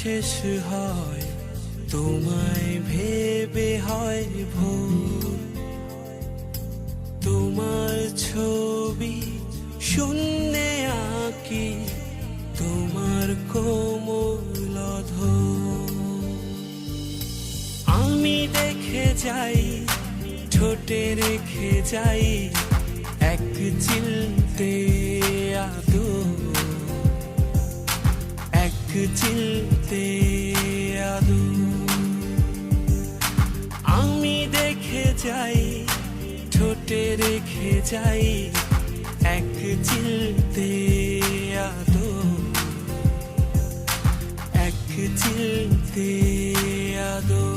শেষ হয় তোমায় ভেবে হয় ভোর। তোমার ছবি শূন্যে আঁকি তোমার কোমল অধর। আমি দেখে যাই ঠোঁটে রেখে যাই এক চিলতে আদর, এক চিলতে আদর। আমি দেখে যাই ঠোঁটে রেখে যাই এক চিলতে আদর, এক চিলতে আদর।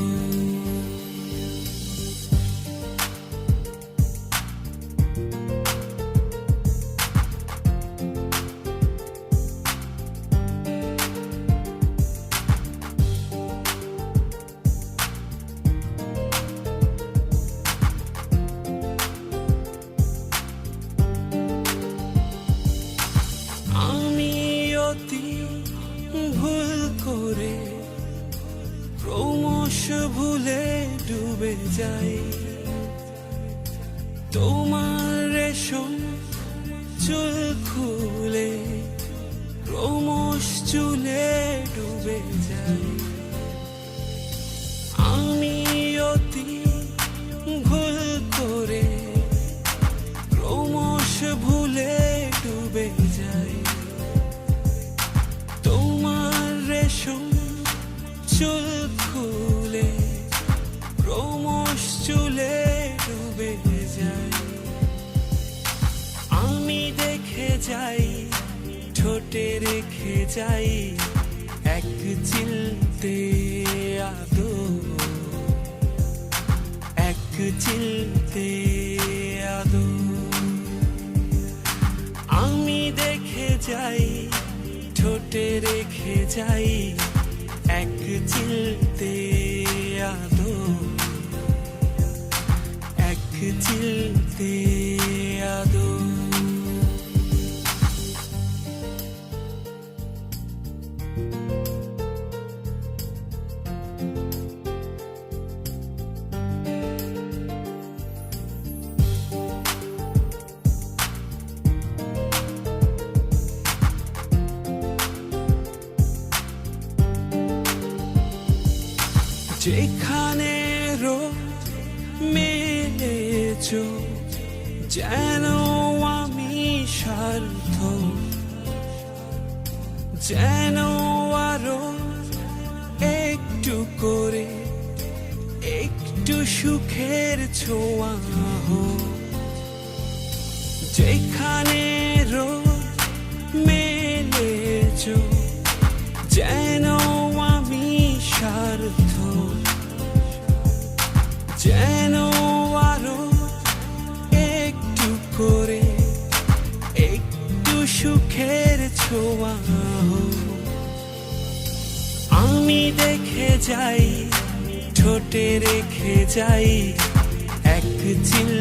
ভুল করে ক্রমশ ভুলে ডুবে যাই তোমার রেশম চুল খুলে ক্রমশ চুলে ডুবে যাই। আমি অতি ভুল করে ক্রমশ ভুলে ডুবে যাই তোমার রেশম চুল খুলে ক্রমশ চুলে ডুবে যাই। আমি দেখে যাই ঠোঁটে রেখে যাই এক চিলতে আদর, এক চিলতে আদর। আমি দেখে যাই ঠোঁটে রেখে যাই এক চিলতে আদর, এক চিলতে আদর। যেখানে রোদ মেলেছ যেন আমি সার্থক, যেন আরো একটু করে একটু সুখের ছোঁয়া হোক। যেখানে রোদ মেলেছ যেন আমি সার্থক, যেন আরো একটু করে একটু সুখের ছোঁয়া হোক। আমি দেখে যাই ঠোঁটে রেখে যাই এক চিল